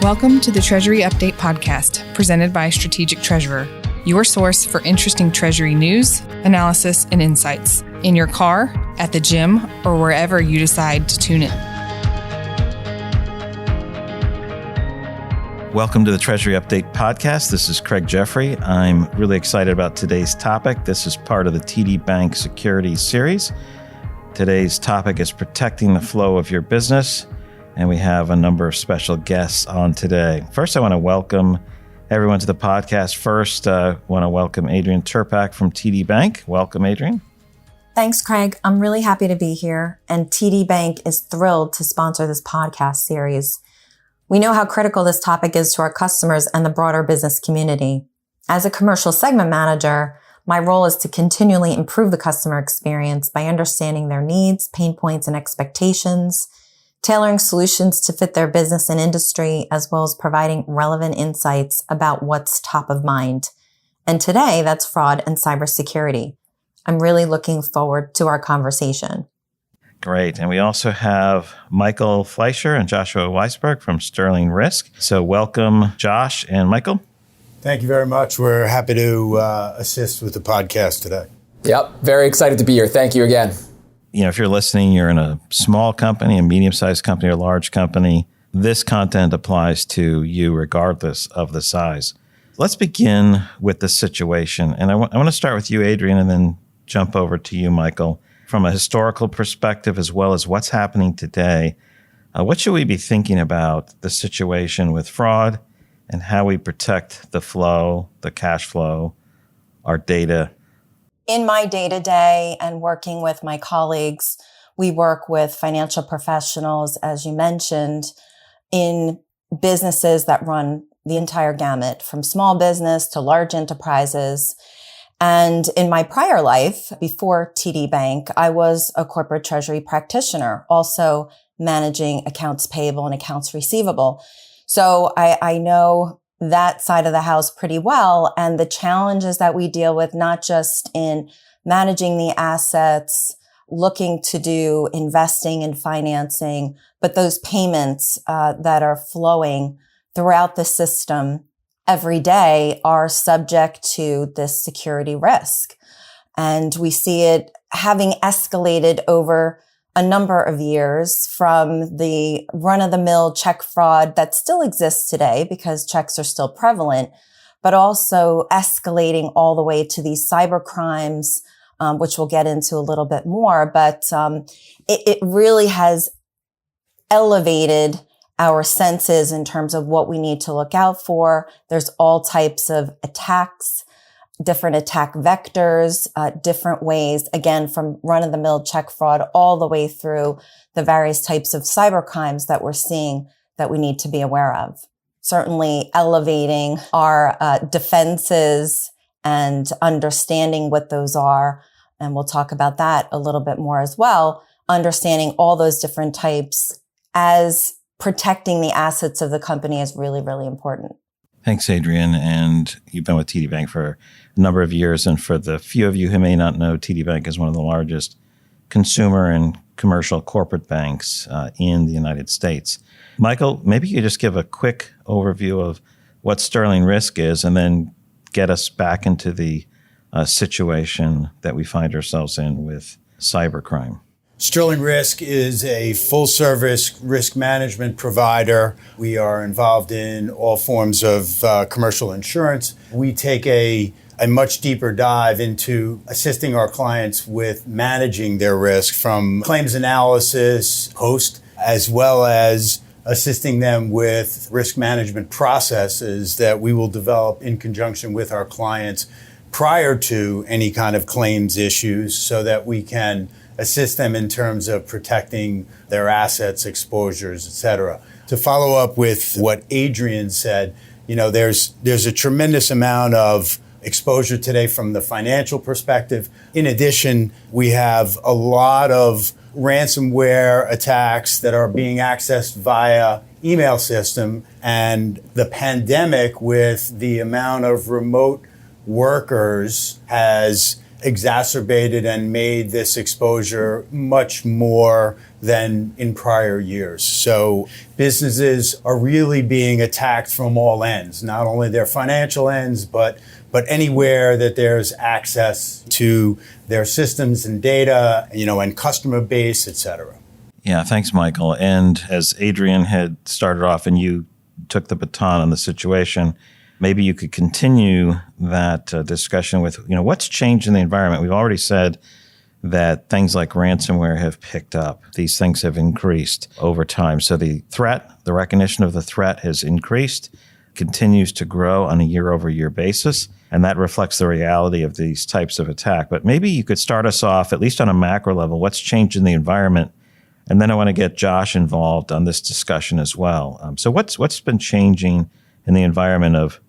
Welcome to the Treasury Update podcast, presented by Strategic Treasurer, your source for interesting Treasury news, analysis, and insights in your car, at the gym, or wherever you decide to tune in. Welcome to the Treasury Update podcast. This is Craig Jeffery. I'm really excited about today's topic. This is part of the TD Bank Securities series. Today's topic is protecting the flow of your business, and we have a number of special guests on today. First, I want to welcome everyone to the podcast. First, I want to welcome Adrienne Terpak from TD Bank. Welcome, Adrienne. Thanks, Craig. I'm really happy to be here, and TD Bank is thrilled to sponsor this podcast series. We know how critical this topic is to our customers and the broader business community. As a commercial segment manager, my role is to continually improve the customer experience by understanding their needs, pain points, and expectations, tailoring solutions to fit their business and industry, as well as providing relevant insights about what's top of mind. And today, that's fraud and cybersecurity. I'm really looking forward to our conversation. Great. And we also have Michael Fleischer and Joshua Weisberg from SterlingRisk. So welcome, Josh and Michael. Thank you very much. We're happy to assist with the podcast today. Yep. Very excited to be here. Thank you again. You know, if you're listening, you're in a small company, a medium-sized company, or a large company, this content applies to you regardless of the size. Let's begin with the situation. And I want to start with you, Adrienne, and then jump over to you, Michael. From a historical perspective, as well as what's happening today, what should we be thinking about the situation with fraud and how we protect the flow, the cash flow, our data? In my day-to-day and working with my colleagues, we work with financial professionals, as you mentioned, in businesses that run the entire gamut, from small business to large enterprises. And in my prior life, before TD Bank, I was a corporate treasury practitioner, also managing accounts payable and accounts receivable. So I know that side of the house pretty well, and the challenges that we deal with, not just in managing the assets, looking to do investing and financing, but those payments that are flowing throughout the system every day are subject to this security risk. And we see it having escalated over a number of years, from the run-of-the-mill check fraud that still exists today because checks are still prevalent, but also escalating all the way to these cyber crimes, which we'll get into a little bit more. But it really has elevated our senses in terms of what we need to look out for. There's all types of attacks, different attack vectors, different ways, again, from run-of-the-mill check fraud all the way through the various types of cyber crimes that we're seeing that we need to be aware of. Certainly elevating our defenses and understanding what those are. And we'll talk about that a little bit more as well. Understanding all those different types as protecting the assets of the company is really, really important. Thanks, Adrienne. And you've been with TD Bank for a number of years. And for the few of you who may not know, TD Bank is one of the largest consumer and commercial corporate banks in the United States. Michael, maybe you could just give a quick overview of what SterlingRisk is and then get us back into the situation that we find ourselves in with cybercrime. SterlingRisk is a full-service risk management provider. We are involved in all forms of commercial insurance. We take a much deeper dive into assisting our clients with managing their risk, from claims analysis, post, as well as assisting them with risk management processes that we will develop in conjunction with our clients prior to any kind of claims issues, so that we can assist them in terms of protecting their assets, exposures, et cetera. To follow up with what Adrienne said, you know, there's a tremendous amount of exposure today from the financial perspective. In addition, we have a lot of ransomware attacks that are being accessed via email system, and the pandemic, with the amount of remote workers, has exacerbated and made this exposure much more than in prior years. So businesses are really being attacked from all ends, not only their financial ends, but anywhere that there's access to their systems and data, and customer base, et cetera. Yeah, thanks, Michael. And as Adrienne had started off and you took the baton on the situation, maybe you could continue that discussion with, what's changed in the environment? We've already said that things like ransomware have picked up. These things have increased over time. So the recognition of the threat has increased, continues to grow on a year-over-year basis, and that reflects the reality of these types of attack. But maybe you could start us off, at least on a macro level, what's changed in the environment, and then I want to get Josh involved on this discussion as well. So what's been changing in the environment of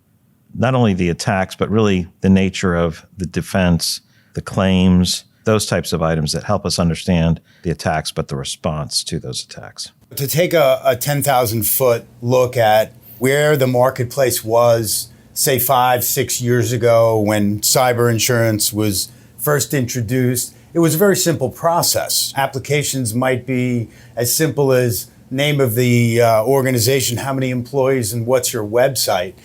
not only the attacks, but really the nature of the defense, the claims, those types of items that help us understand the attacks, but the response to those attacks? To take a 10,000-foot look at where the marketplace was, say 5-6 years ago when cyber insurance was first introduced, it was a very simple process. Applications might be as simple as name of the organization, how many employees, and what's your website.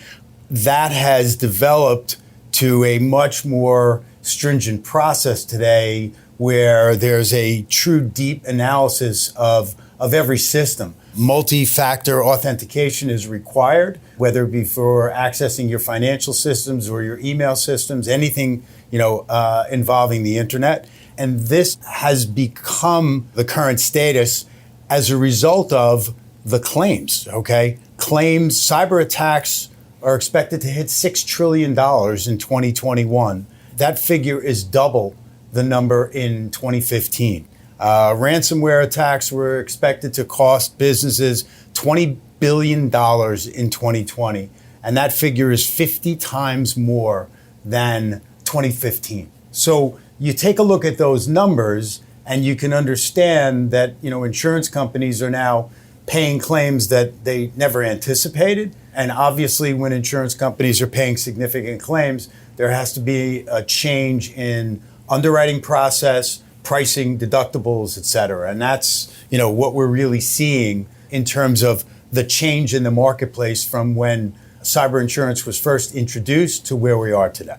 That has developed to a much more stringent process today where there's a true deep analysis of every system. Multi-factor authentication is required, whether it be for accessing your financial systems or your email systems, anything involving the internet. And this has become the current status as a result of the claims, okay? Claims, cyber attacks are expected to hit $6 trillion in 2021. That figure is double the number in 2015. Ransomware attacks were expected to cost businesses $20 billion in 2020, and that figure is 50 times more than 2015. So you take a look at those numbers, and you can understand that insurance companies are now paying claims that they never anticipated. And obviously, when insurance companies are paying significant claims, there has to be a change in underwriting process, pricing, deductibles, et cetera. And that's, what we're really seeing in terms of the change in the marketplace from when cyber insurance was first introduced to where we are today.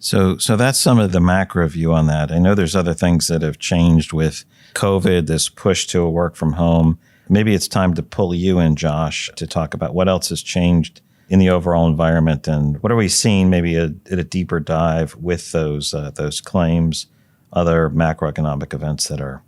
So that's some of the macro view on that. I know there's other things that have changed with COVID, this push to a work from home. Maybe it's time to pull you in, Josh, to talk about what else has changed in the overall environment and what are we seeing maybe at a deeper dive with those claims, other macroeconomic events that are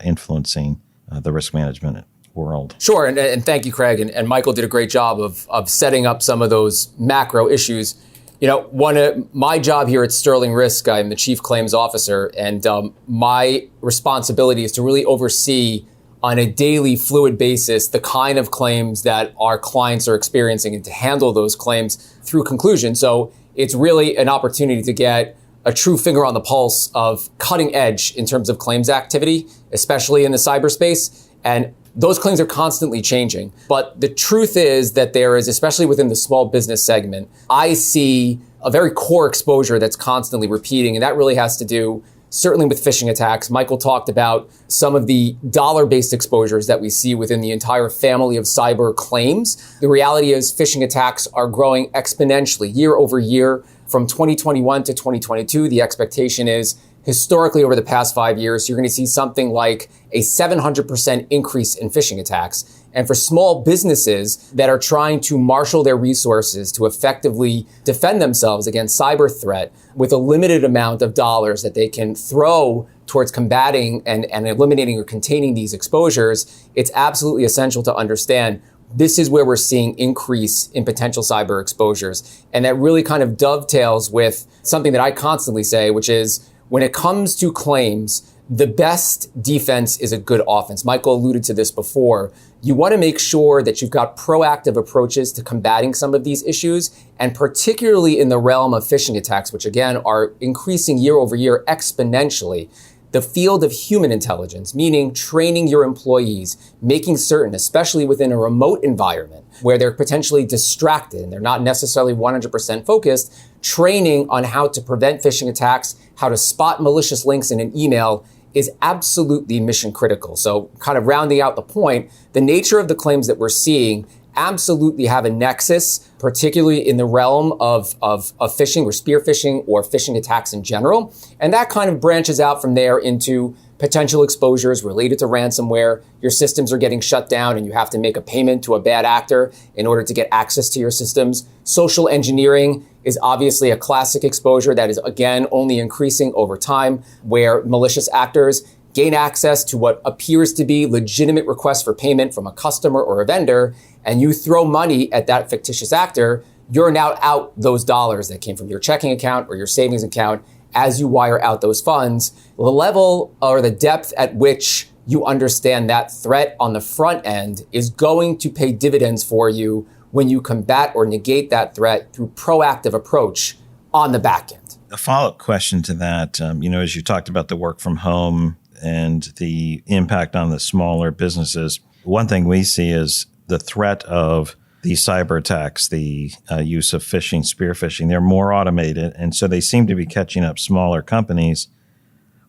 influencing the risk management world. Sure, and thank you, Craig. And Michael did a great job of setting up some of those macro issues. One of my job here at SterlingRisk, I'm the chief claims officer, and my responsibility is to really oversee on a daily fluid basis the kind of claims that our clients are experiencing and to handle those claims through conclusion. So it's really an opportunity to get a true finger on the pulse of cutting edge in terms of claims activity, especially in the cyberspace. And those claims are constantly changing. But the truth is that there is, especially within the small business segment, I see a very core exposure that's constantly repeating. And that really has to do certainly with phishing attacks. Michael talked about some of the dollar-based exposures that we see within the entire family of cyber claims. The reality is phishing attacks are growing exponentially year over year. From 2021 to 2022, the expectation is historically over the past 5 years, you're going to see something like a 700% increase in phishing attacks. And for small businesses that are trying to marshal their resources to effectively defend themselves against cyber threat with a limited amount of dollars that they can throw towards combating and eliminating or containing these exposures, it's absolutely essential to understand this is where we're seeing increase in potential cyber exposures. And that really kind of dovetails with something that I constantly say, which is when it comes to claims, the best defense is a good offense. Michael alluded to this before. You want to make sure that you've got proactive approaches to combating some of these issues, and particularly in the realm of phishing attacks, which again are increasing year over year exponentially. the field of human intelligence, meaning training your employees, making certain, especially within a remote environment where they're potentially distracted and they're not necessarily 100% focused, training on how to prevent phishing attacks, how to spot malicious links in an email is absolutely mission critical. So kind of rounding out the point, the nature of the claims that we're seeing absolutely have a nexus, particularly in the realm of phishing or spear phishing or phishing attacks in general. And that kind of branches out from there into potential exposures related to ransomware. Your systems are getting shut down and you have to make a payment to a bad actor in order to get access to your systems. Social engineering is obviously a classic exposure that is, again, only increasing over time, where malicious actors gain access to what appears to be legitimate requests for payment from a customer or a vendor, and you throw money at that fictitious actor, you're now out those dollars that came from your checking account or your savings account as you wire out those funds. The level or the depth at which you understand that threat on the front end is going to pay dividends for you when you combat or negate that threat through proactive approach on the back end. A follow-up question to that, as you talked about the work from home and the impact on the smaller businesses, one thing we see is the threat of these cyber attacks, the use of phishing, spear phishing. They're more automated, and so they seem to be catching up smaller companies,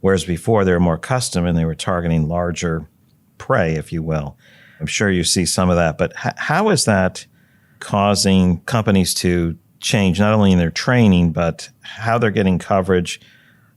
whereas before they were more custom and they were targeting larger prey, if you will. I'm sure you see some of that, but how is that causing companies to change not only in their training, but how they're getting coverage?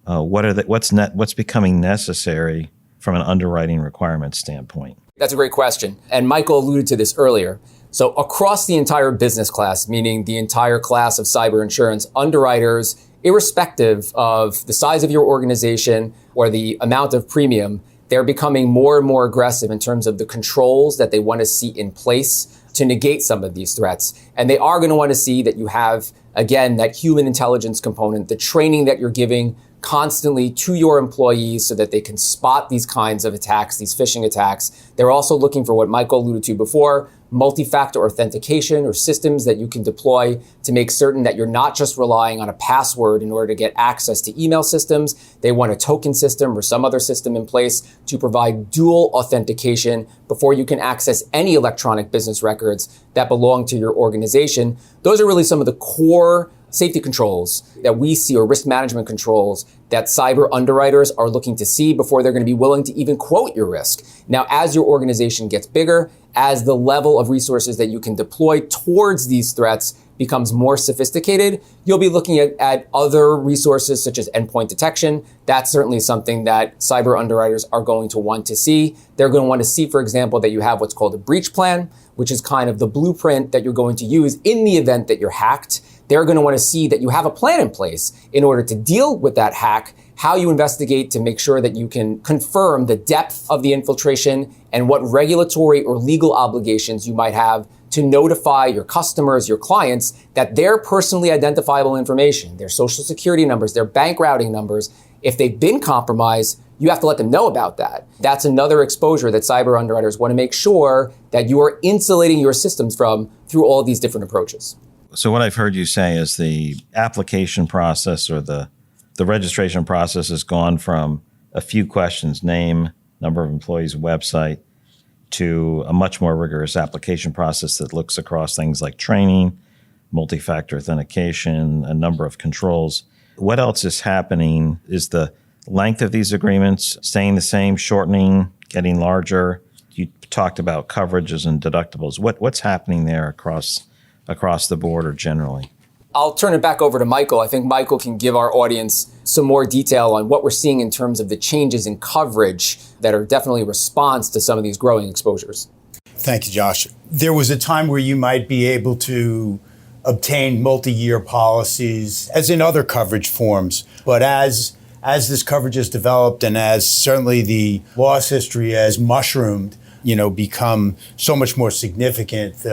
What's becoming necessary from an underwriting requirement standpoint? That's a great question. And Michael alluded to this earlier. So across the entire business class, meaning the entire class of cyber insurance, underwriters, irrespective of the size of your organization or the amount of premium, they're becoming more and more aggressive in terms of the controls that they want to see in place to negate some of these threats. And they are going to want to see that you have, again, that human intelligence component, the training that you're giving constantly to your employees so that they can spot these kinds of attacks, these phishing attacks. They're also looking for what Michael alluded to before, multi-factor authentication or systems that you can deploy to make certain that you're not just relying on a password in order to get access to email systems. They want a token system or some other system in place to provide dual authentication before you can access any electronic business records that belong to your organization. Those are really some of the core safety controls that we see, or risk management controls that cyber underwriters are looking to see before they're going to be willing to even quote your risk. Now, as your organization gets bigger, as the level of resources that you can deploy towards these threats becomes more sophisticated, you'll be looking at other resources such as endpoint detection. That's certainly something that cyber underwriters are going to want to see. They're going to want to see, for example, that you have what's called a breach plan, which is kind of the blueprint that you're going to use in the event that you're hacked. They're going to want to see that you have a plan in place in order to deal with that hack, how you investigate to make sure that you can confirm the depth of the infiltration and what regulatory or legal obligations you might have to notify your customers, your clients, that their personally identifiable information, their social security numbers, their bank routing numbers, if they've been compromised, you have to let them know about that. That's another exposure that cyber underwriters want to make sure that you are insulating your systems from through all these different approaches. So what I've heard you say is the application process or the registration process has gone from a few questions, name, number of employees, website, to a much more rigorous application process that looks across things like training, multi-factor authentication, a number of controls. What else is happening? Is the length of these agreements staying the same, shortening, getting larger? You talked about coverages and deductibles. What's happening there across the board or generally? I'll turn it back over to Michael. I think Michael can give our audience some more detail on what we're seeing in terms of the changes in coverage that are definitely a response to some of these growing exposures. Thank you, Josh. There was a time where you might be able to obtain multi-year policies, as in other coverage forms. But as this coverage has developed and as certainly the loss history has mushroomed, become so much more significant,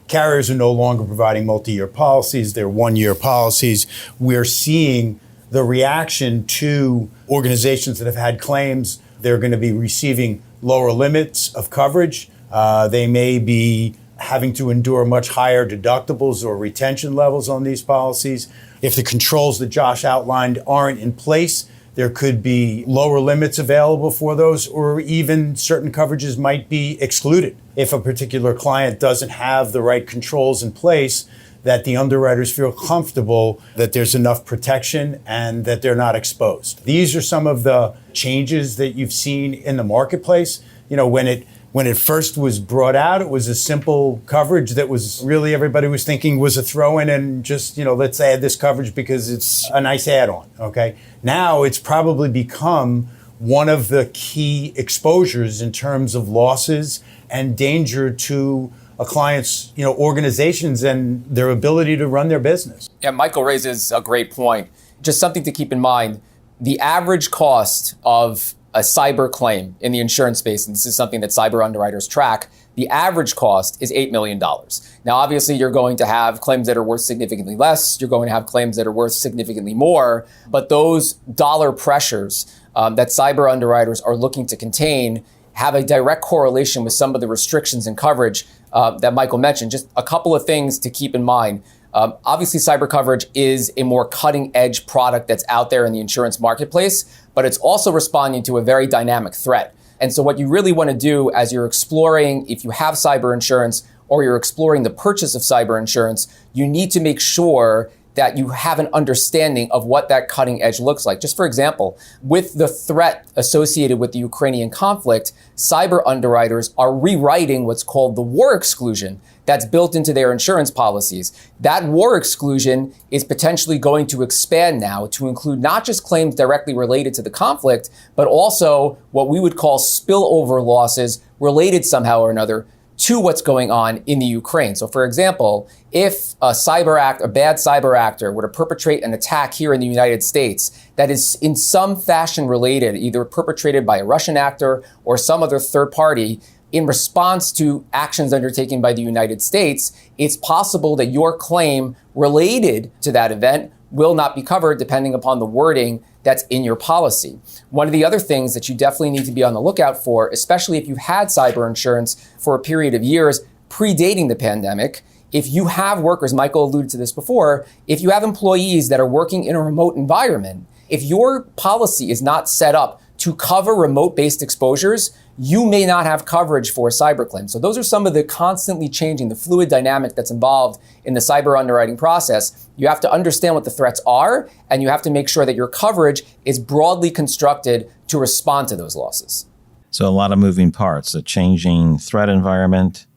carriers are no longer providing multi-year policies. They're one-year policies. We're seeing the reaction to organizations that have had claims. They're going to be receiving lower limits of coverage. They may be having to endure much higher deductibles or retention levels on these policies. If the controls that Josh outlined aren't in place, There could be lower limits available for those, or even certain coverages might be excluded if a particular client doesn't have the right controls in place, that the underwriters feel comfortable that there's enough protection and that they're not exposed. These are some of the changes that you've seen in the marketplace. You know, when it first was brought out, it was a simple coverage that was really, everybody was thinking was a throw-in and just, let's add this coverage because it's a nice add-on, okay? Now it's probably become one of the key exposures in terms of losses and danger to a client's, organizations and their ability to run their business. Yeah, Michael raises a great point. Just something to keep in mind, the average cost of a cyber claim in the insurance space, and this is something that cyber underwriters track, the average cost is $8 million. Now, obviously, you're going to have claims that are worth significantly less. You're going to have claims that are worth significantly more. But those dollar pressures that cyber underwriters are looking to contain have a direct correlation with some of the restrictions and coverage that Michael mentioned. Just a couple of things to keep in mind. Obviously, cyber coverage is a more cutting edge product that's out there in the insurance marketplace, but it's also responding to a very dynamic threat. And so what you really want to do as you're exploring, if you have cyber insurance or you're exploring the purchase of cyber insurance, you need to make sure that you have an understanding of what that cutting edge looks like. Just for example, with the threat associated with the Ukrainian conflict, cyber underwriters are rewriting what's called the war exclusion that's built into their insurance policies. That war exclusion is potentially going to expand now to include not just claims directly related to the conflict, but also what we would call spillover losses related somehow or another to what's going on in the Ukraine. So for example, if a bad cyber actor were to perpetrate an attack here in the United States that is in some fashion related, either perpetrated by a Russian actor or some other third party, in response to actions undertaken by the United States, it's possible that your claim related to that event will not be covered depending upon the wording that's in your policy. One of the other things that you definitely need to be on the lookout for, especially if you had cyber insurance for a period of years predating the pandemic, if you have workers, Michael alluded to this before, if you have employees that are working in a remote environment, if your policy is not set up to cover remote-based exposures, you may not have coverage for a cyber claim. So those are some of the constantly changing, the fluid dynamic that's involved in the cyber underwriting process. You have to understand what the threats are, and you have to make sure that your coverage is broadly constructed to respond to those losses. So a lot of moving parts, a changing threat environment,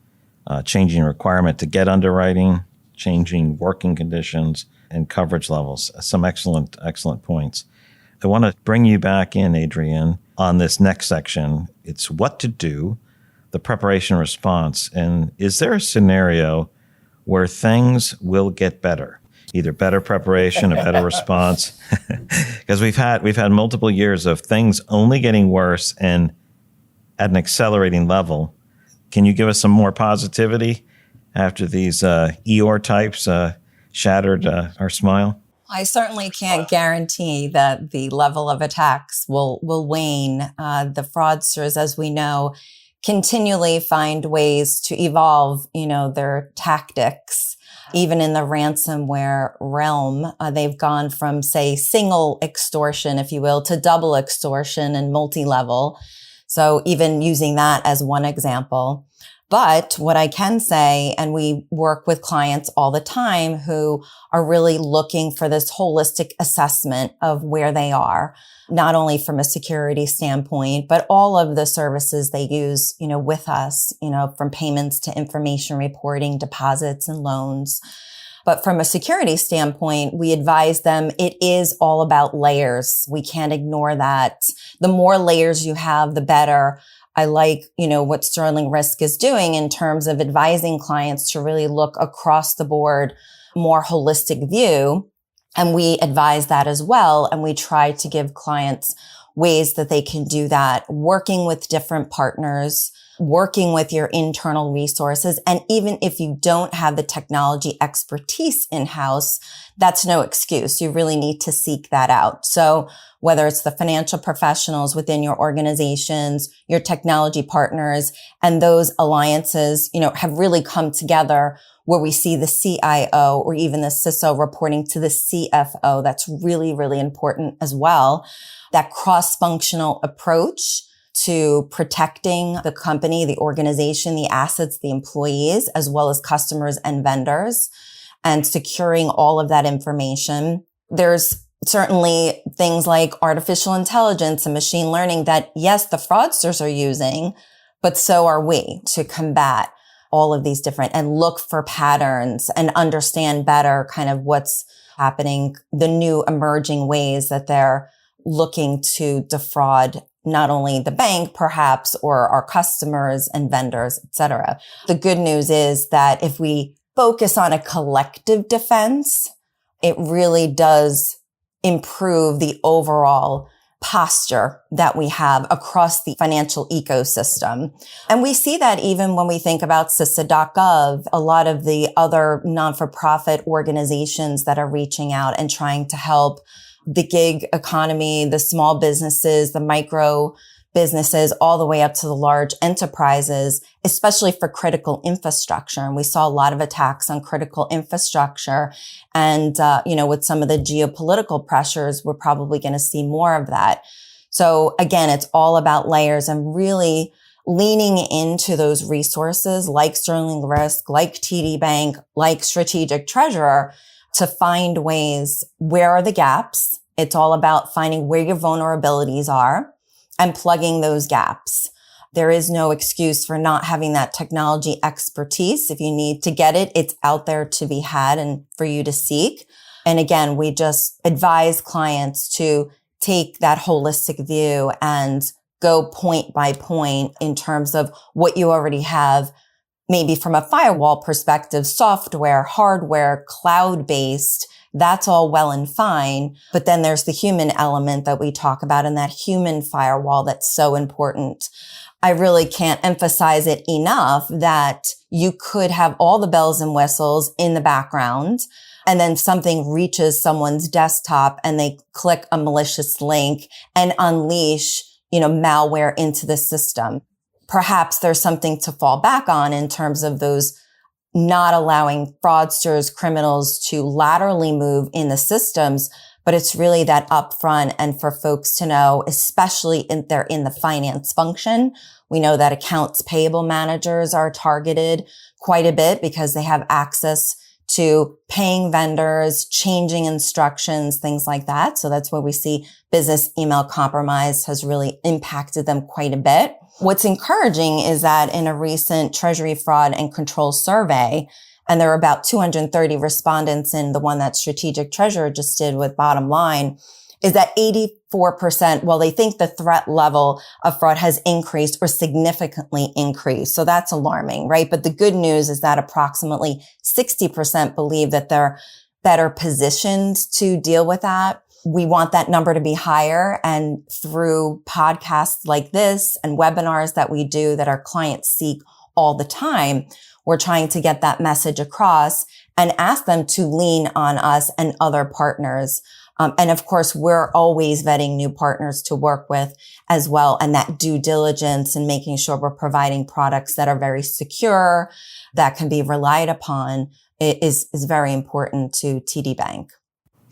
changing requirement to get underwriting, changing working conditions and coverage levels. Some excellent points. I want to bring you back in, Adrienne, on this next section. It's what to do, the preparation response. And is there a scenario where things will get better? Either better preparation or better response? Because we've had multiple years of things only getting worse and at an accelerating level. Can you give us some more positivity after these Eeyore types shattered our smile? I certainly can't guarantee that the level of attacks will wane. The fraudsters, as we know, continually find ways to evolve, their tactics. Even in the ransomware realm, they've gone from, say, single extortion, if you will, to double extortion and multi-level. So even using that as one example. But what I can say, and we work with clients all the time who are really looking for this holistic assessment of where they are, not only from a security standpoint, but all of the services they use, with us, from payments to information reporting, deposits and loans. But from a security standpoint, we advise them it is all about layers. We can't ignore that. The more layers you have, the better. I like, what SterlingRisk is doing in terms of advising clients to really look across the board, more holistic view. And we advise that as well. And we try to give clients ways that they can do that, working with different partners, working with your internal resources. And even if you don't have the technology expertise in-house, that's no excuse. You really need to seek that out. So whether it's the financial professionals within your organizations, your technology partners, and those alliances, have really come together where we see the CIO or even the CISO reporting to the CFO. That's really, really important as well. That cross-functional approach to protecting the company, the organization, the assets, the employees, as well as customers and vendors, and securing all of that information. There's certainly things like artificial intelligence and machine learning that, yes, the fraudsters are using, but so are we to combat all of these different and look for patterns and understand better kind of what's happening, the new emerging ways that they're looking to defraud not only the bank, perhaps, or our customers and vendors, et cetera. The good news is that if we focus on a collective defense, it really does improve the overall posture that we have across the financial ecosystem. And we see that even when we think about CISA.gov, a lot of the other non-for-profit organizations that are reaching out and trying to help the gig economy, the small businesses, the micro businesses, all the way up to the large enterprises, especially for critical infrastructure. And we saw a lot of attacks on critical infrastructure. And, with some of the geopolitical pressures, we're probably going to see more of that. So again, it's all about layers and really leaning into those resources like SterlingRisk, like TD Bank, like Strategic Treasurer, to find ways, where are the gaps? It's all about finding where your vulnerabilities are and plugging those gaps. There is no excuse for not having that technology expertise. If you need to get it, it's out there to be had and for you to seek. And again, we just advise clients to take that holistic view and go point by point in terms of what you already have, maybe from a firewall perspective, software, hardware, cloud-based. That's all well and fine. But then there's the human element that we talk about and that human firewall that's so important. I really can't emphasize it enough that you could have all the bells and whistles in the background, and then something reaches someone's desktop and they click a malicious link and unleash, malware into the system. Perhaps there's something to fall back on in terms of those not allowing fraudsters, criminals to laterally move in the systems, but it's really that upfront. And for folks to know, especially if they're in the finance function, we know that accounts payable managers are targeted quite a bit because they have access to paying vendors, changing instructions, things like that. So that's where we see business email compromise has really impacted them quite a bit. What's encouraging is that in a recent Treasury Fraud and Control survey, and there were about 230 respondents in the one that Strategic Treasurer just did with Bottom Line, is that 84%, well, they think the threat level of fraud has increased or significantly increased. So that's alarming, right? But the good news is that approximately 60% believe that they're better positioned to deal with that. We want that number to be higher. And through podcasts like this and webinars that we do that our clients seek all the time, we're trying to get that message across and ask them to lean on us and other partners. And of course, we're always vetting new partners to work with as well. And that due diligence and making sure we're providing products that are very secure, that can be relied upon is very important to TD Bank.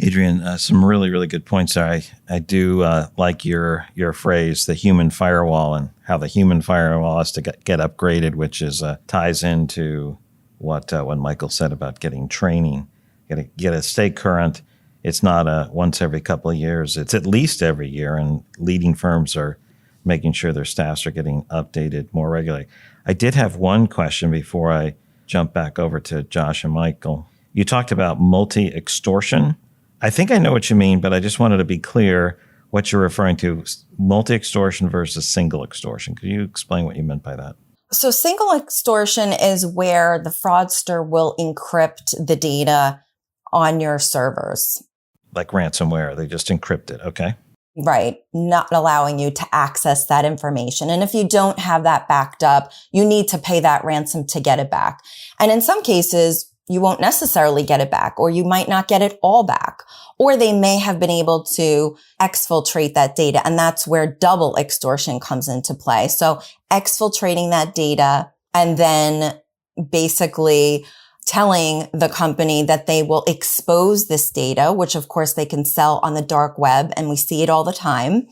Adrienne, some really, really good points there. I do like your phrase, the human firewall, and how the human firewall has to get upgraded, which is ties into what Michael said about getting training. Get to stay current. It's not once every couple of years. It's at least every year, and leading firms are making sure their staffs are getting updated more regularly. I did have one question before I jump back over to Josh and Michael. You talked about multi-extortion. I think I know what you mean, but I just wanted to be clear what you're referring to, multi-extortion versus single extortion. Could you explain what you meant by that? So single extortion is where the fraudster will encrypt the data on your servers. Like ransomware, they just encrypt it. Okay. Right. Not allowing you to access that information. And if you don't have that backed up, you need to pay that ransom to get it back. And in some cases, you won't necessarily get it back, or you might not get it all back, or they may have been able to exfiltrate that data. And that's where double extortion comes into play. So exfiltrating that data and then basically telling the company that they will expose this data, which of course they can sell on the dark web. And we see it all the time.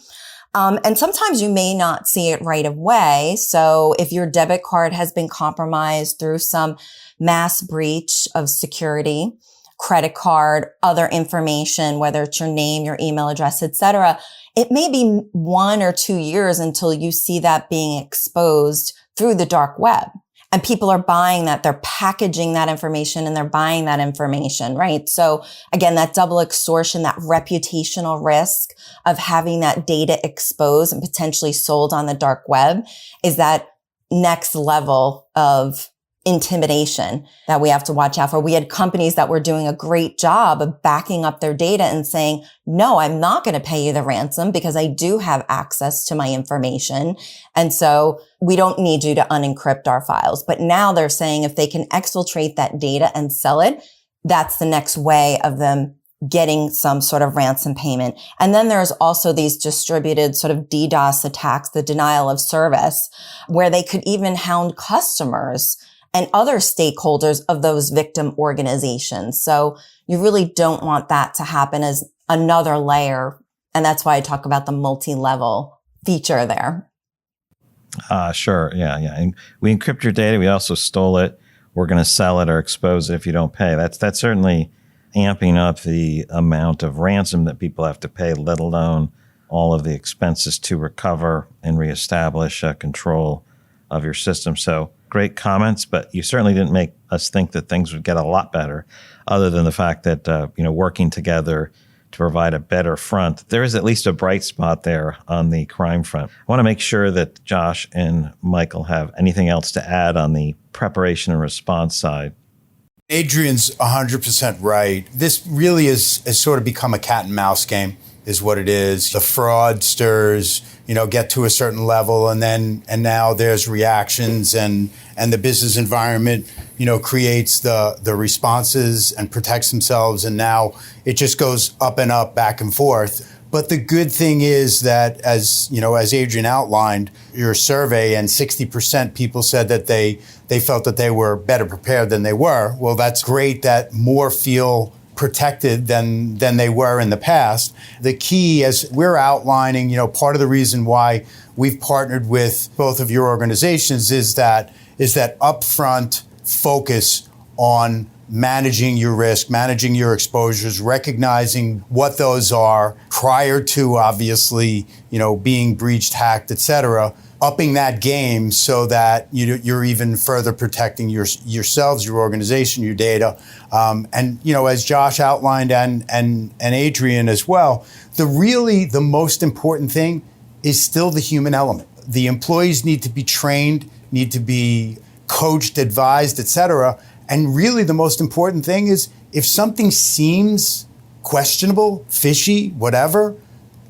And sometimes you may not see it right away. So if your debit card has been compromised through some mass breach of security, credit card, other information, whether it's your name, your email address, etc., it may be 1 or 2 years until you see that being exposed through the dark web. And people are buying that, they're packaging that information and they're buying that information, right? So again, that double extortion, that reputational risk of having that data exposed and potentially sold on the dark web is that next level of intimidation that we have to watch out for. We had companies that were doing a great job of backing up their data and saying, no, I'm not going to pay you the ransom because I do have access to my information. And so we don't need you to unencrypt our files. But now they're saying if they can exfiltrate that data and sell it, that's the next way of them getting some sort of ransom payment. And then there's also these distributed sort of DDoS attacks, the denial of service, where they could even hound customers and other stakeholders of those victim organizations. So you really don't want that to happen as another layer. And that's why I talk about the multi-level feature there. Sure. Yeah. And we encrypt your data. We also stole it. We're going to sell it or expose it if you don't pay. That's certainly amping up the amount of ransom that people have to pay, let alone all of the expenses to recover and reestablish control of your system. So great comments, but you certainly didn't make us think that things would get a lot better, other than the fact that, working together to provide a better front. There is at least a bright spot there on the crime front. I want to make sure that Josh and Michael have anything else to add on the preparation and response side. Adrienne's 100% right. This really has sort of become a cat and mouse game, is what it is. The fraudsters, get to a certain level, and now there's reactions, and the business environment, creates the responses and protects themselves, and now it just goes up and up, back and forth. But the good thing is that, as Adrienne outlined, your survey, and 60% people said that they felt that they were better prepared than they were. Well, that's great that more feel protected than they were in the past. The key, as we're outlining, part of the reason why we've partnered with both of your organizations is that upfront focus on managing your risk, managing your exposures, recognizing what those are prior to obviously, being breached, hacked, et cetera, upping that game so that you're even further protecting yourselves, your organization, your data. And as Josh outlined and Adrienne as well, the most important thing is still the human element. The employees need to be trained, need to be coached, advised, et cetera. And really the most important thing is if something seems questionable, fishy, whatever,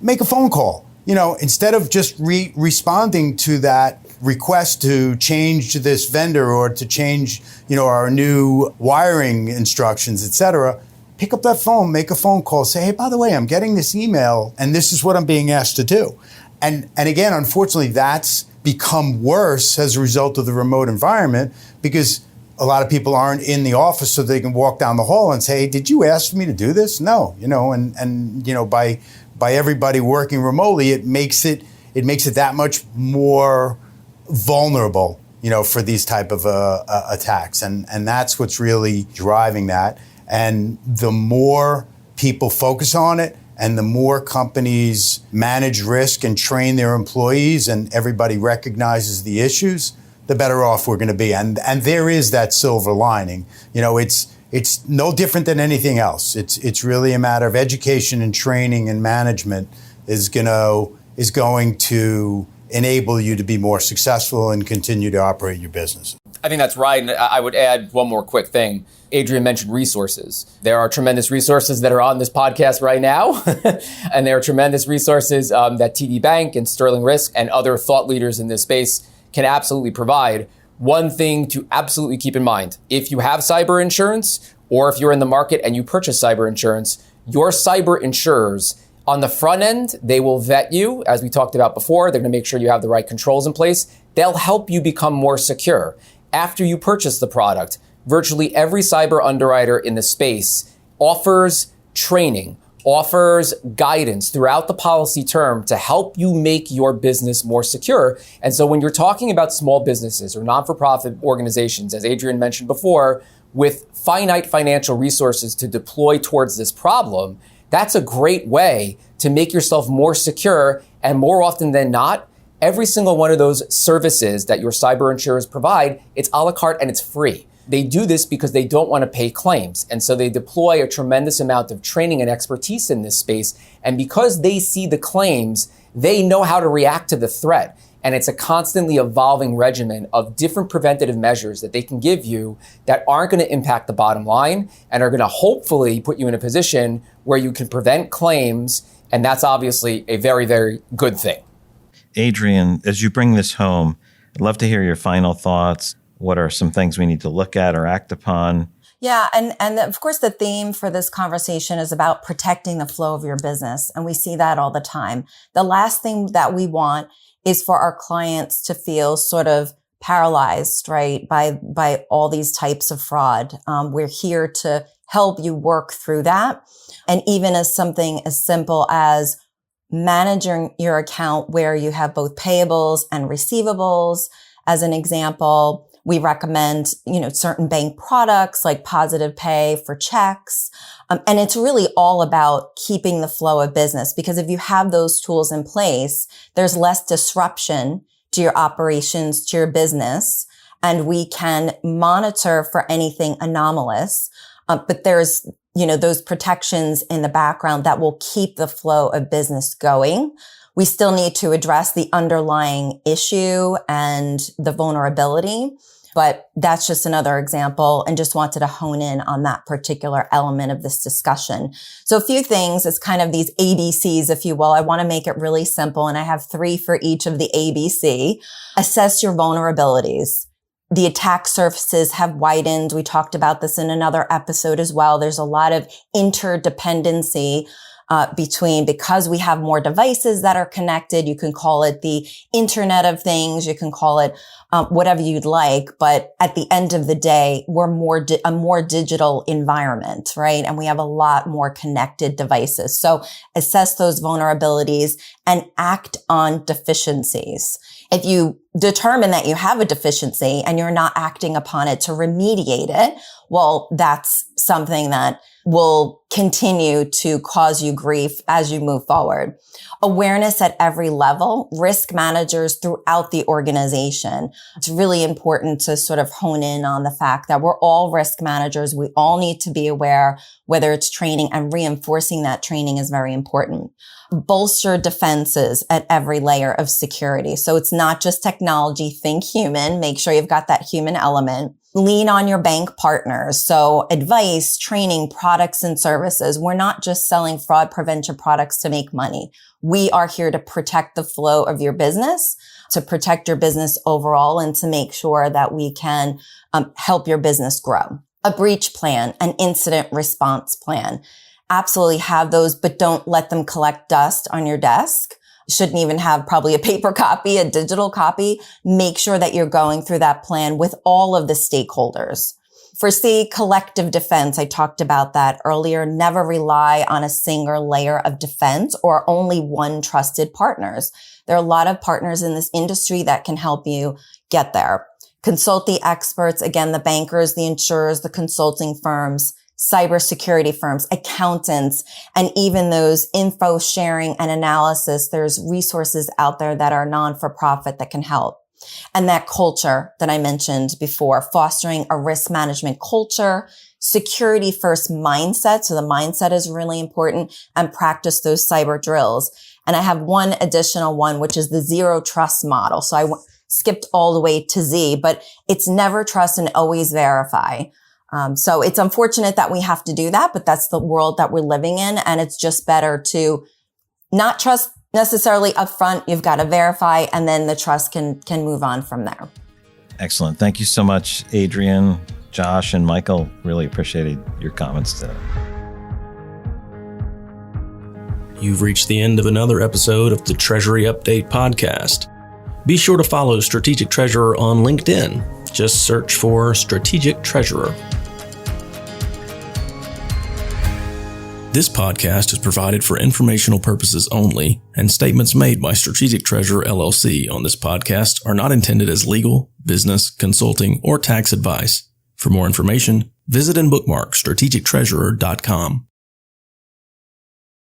make a phone call. Instead of just responding to that request to change this vendor or to change, our new wiring instructions, et cetera, pick up that phone, make a phone call, say, hey, by the way, I'm getting this email and this is what I'm being asked to do. And again, unfortunately, that's become worse as a result of the remote environment, because a lot of people aren't in the office so they can walk down the hall and say, hey, did you ask for me to do this? No, by everybody working remotely, it makes it that much more vulnerable, for these type of attacks. And that's what's really driving that. And the more people focus on it and the more companies manage risk and train their employees and everybody recognizes the issues, the better off we're going to be. And there is that silver lining. It's no different than anything else. It's really a matter of education and training and management is going to enable you to be more successful and continue to operate your business. I think that's right. And I would add one more quick thing. Adrienne mentioned resources. There are tremendous resources that are on this podcast right now. And there are tremendous resources that TD Bank and SterlingRisk and other thought leaders in this space can absolutely provide. one thing to absolutely keep in mind, if you have cyber insurance or if you're in the market and you purchase cyber insurance, your cyber insurers on the front end, they will vet you. As we talked about before, they're going to make sure you have the right controls in place. They'll help you become more secure. After you purchase the product, virtually every cyber underwriter in the space offers training, offers guidance throughout the policy term to help you make your business more secure. And so when you're talking about small businesses or non-for-profit organizations, as Adrienne mentioned before, with finite financial resources to deploy towards this problem, that's a great way to make yourself more secure. And more often than not, every single one of those services that your cyber insurers provide, it's a la carte and it's free. They do this because they don't want to pay claims. And so they deploy a tremendous amount of training and expertise in this space. And because they see the claims, they know how to react to the threat. And it's a constantly evolving regimen of different preventative measures that they can give you that aren't going to impact the bottom line and are going to hopefully put you in a position where you can prevent claims. And that's obviously a very, very good thing. Adrienne, as you bring this home, I'd love to hear your final thoughts. What are some things we need to look at or act upon? Yeah. And of course, the theme for this conversation is about protecting the flow of your business. And we see that all the time. The last thing that we want is for our clients to feel sort of paralyzed, right, by all these types of fraud. We're here to help you work through that. And even as something as simple as managing your account where you have both payables and receivables. As an example, we recommend, certain bank products like Positive Pay for checks. And it's really all about keeping the flow of business, because if you have those tools in place, there's less disruption to your operations, to your business, and we can monitor for anything anomalous. But there's, those protections in the background that will keep the flow of business going. We still need to address the underlying issue and the vulnerability, but that's just another example, and just wanted to hone in on that particular element of this discussion. So a few things, it's kind of these ABCs, if you will. I want to make it really simple, and I have 3 for each of the ABC. Assess your vulnerabilities. The attack surfaces have widened. We talked about this in another episode as well. There's a lot of interdependency because we have more devices that are connected. You can call it the Internet of Things. You can call it whatever you'd like. But at the end of the day, we're a more digital environment, right? And we have a lot more connected devices. So assess those vulnerabilities and act on deficiencies. If you determine that you have a deficiency and you're not acting upon it to remediate it, well, that's something that will continue to cause you grief as you move forward. Awareness at every level, risk managers throughout the organization. It's really important to sort of hone in on the fact that we're all risk managers. We all need to be aware, whether it's training, and reinforcing that training is very important. Bolster defenses at every layer of security. So it's not just technology, think human, make sure you've got that human element. Lean on your bank partners. So advice, training, products, and services. We're not just selling fraud prevention products to make money. We are here to protect the flow of your business, to protect your business overall, and to make sure that we can help your business grow. A breach plan, an incident response plan. Absolutely have those, but don't let them collect dust on your desk. Shouldn't even have probably a paper copy, a digital copy. Make sure that you're going through that plan with all of the stakeholders. For C, collective defense. I talked about that earlier. Never rely on a single layer of defense or only one trusted partners. There are a lot of partners in this industry that can help you get there. Consult the experts. Again, the bankers, the insurers, the consulting firms, cybersecurity firms, accountants, and even those info sharing and analysis. There's resources out there that are non-for-profit that can help. And that culture that I mentioned before, fostering a risk management culture, security first mindset. So the mindset is really important, and practice those cyber drills. And I have one additional one, which is the zero trust model. So I skipped all the way to Z, but it's never trust and always verify. So it's unfortunate that we have to do that, but that's the world that we're living in. And it's just better to not trust necessarily upfront. You've got to verify, and then the trust can move on from there. Excellent. Thank you so much, Adrienne, Josh, and Michael. Really appreciated your comments today. You've reached the end of another episode of the Treasury Update podcast. Be sure to follow Strategic Treasurer on LinkedIn. Just search for Strategic Treasurer. This podcast is provided for informational purposes only, and statements made by Strategic Treasurer LLC on this podcast are not intended as legal, business, consulting, or tax advice. For more information, visit and bookmark strategictreasurer.com.